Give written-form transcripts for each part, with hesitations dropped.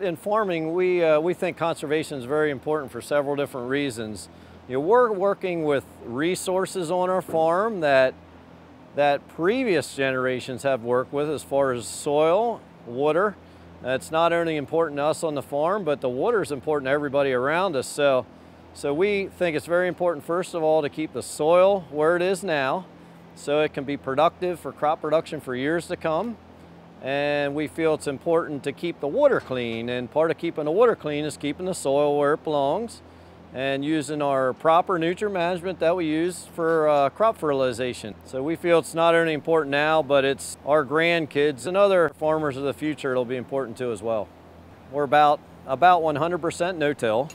In farming, we think conservation is very important for several different reasons. We're working with resources on our farm that previous generations have worked with as far as soil, water. It's not only important to us on the farm, but the water is important to everybody around us. So we think it's very important, first of all, to keep the soil where it is now so it can be productive for crop production for years to come. And we feel it's important to keep the water clean, and part of keeping the water clean is keeping the soil where it belongs and using our proper nutrient management that we use for crop fertilization. So we feel it's not only important now, but it's our grandkids and other farmers of the future it'll be important to as well. We're about 100% no-till.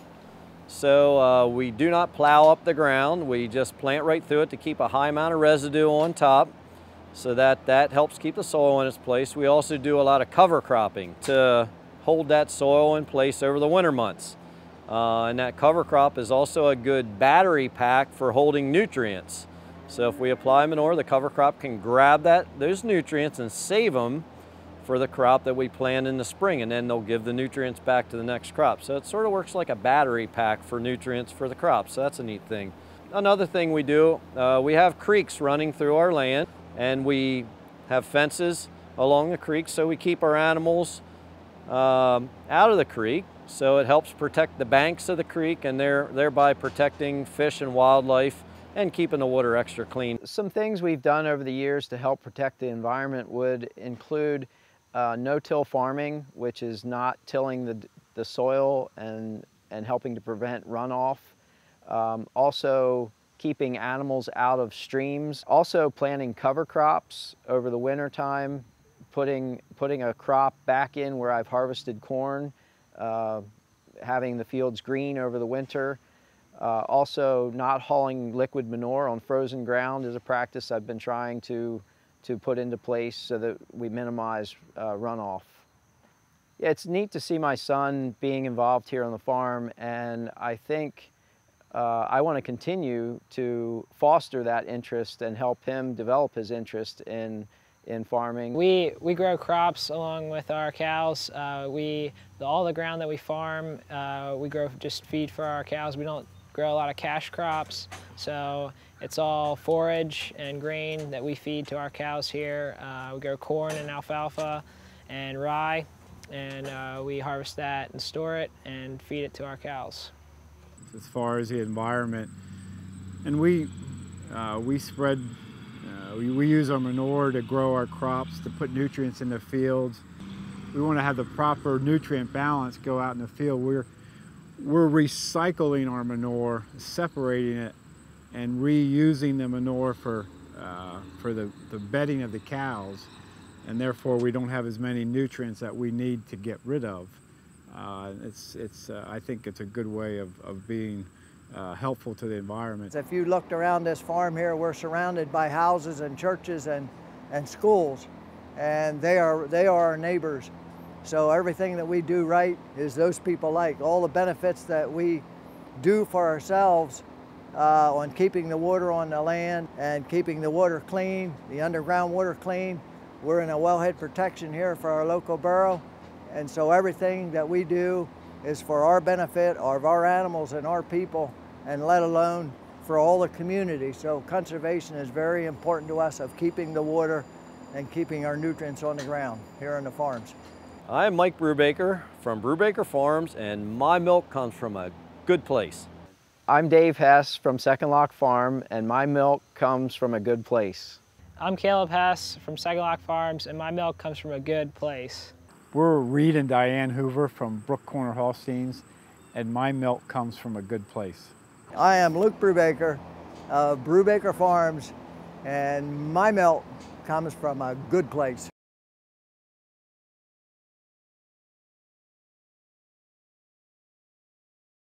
So we do not plow up the ground. We just plant right through it to keep a high amount of residue on top, so that helps keep the soil in its place. We also do a lot of cover cropping to hold that soil in place over the winter months. And that cover crop is also a good battery pack for holding nutrients. So if we apply manure, the cover crop can grab those nutrients and save them for the crop that we plant in the spring, and then they'll give the nutrients back to the next crop. So it sort of works like a battery pack for nutrients for the crop. So that's a neat thing. Another thing we do, we have creeks running through our land, and we have fences along the creek so we keep our animals out of the creek. So it helps protect the banks of the creek and thereby protecting fish and wildlife and keeping the water extra clean. Some things we've done over the years to help protect the environment would include no-till farming, which is not tilling the soil and helping to prevent runoff. Also keeping animals out of streams. Also planting cover crops over the winter time, putting a crop back in where I've harvested corn, having the fields green over the winter. Also not hauling liquid manure on frozen ground is a practice I've been trying to put into place so that we minimize runoff. Yeah, it's neat to see my son being involved here on the farm, and I think I want to continue to foster that interest and help him develop his interest in farming. We grow crops along with our cows. All the ground that we farm, we grow just feed for our cows. We don't grow a lot of cash crops, so it's all forage and grain that we feed to our cows here. We grow corn and alfalfa and rye, and we harvest that and store it and feed it to our cows. As far as the environment, and we spread, we use our manure to grow our crops, to put nutrients in the fields. We want to have the proper nutrient balance go out in the field. We're recycling our manure, separating it, and reusing the manure for the bedding of the cows, and therefore we don't have as many nutrients that we need to get rid of. I think it's a good way of being helpful to the environment. If you looked around this farm here, we're surrounded by houses and churches and schools, and they are our neighbors. So everything that we do right is those people like. All the benefits that we do for ourselves on keeping the water on the land and keeping the water clean, the underground water clean. We're in a wellhead protection here for our local borough, and so everything that we do is for our benefit, of our animals and our people, and let alone for all the community. So conservation is very important to us, of keeping the water and keeping our nutrients on the ground here on the farms. I'm Mike Brubaker from Brubaker Farms, and my milk comes from a good place. I'm Dave Hess from Second Lock Farm, and my milk comes from a good place. I'm Caleb Hess from Second Lock Farms, and my milk comes from a good place. We're Reed and Diane Hoover from Brook Corner Holsteins, and my milk comes from a good place. I am Luke Brubaker of Brubaker Farms, and my milk comes from a good place.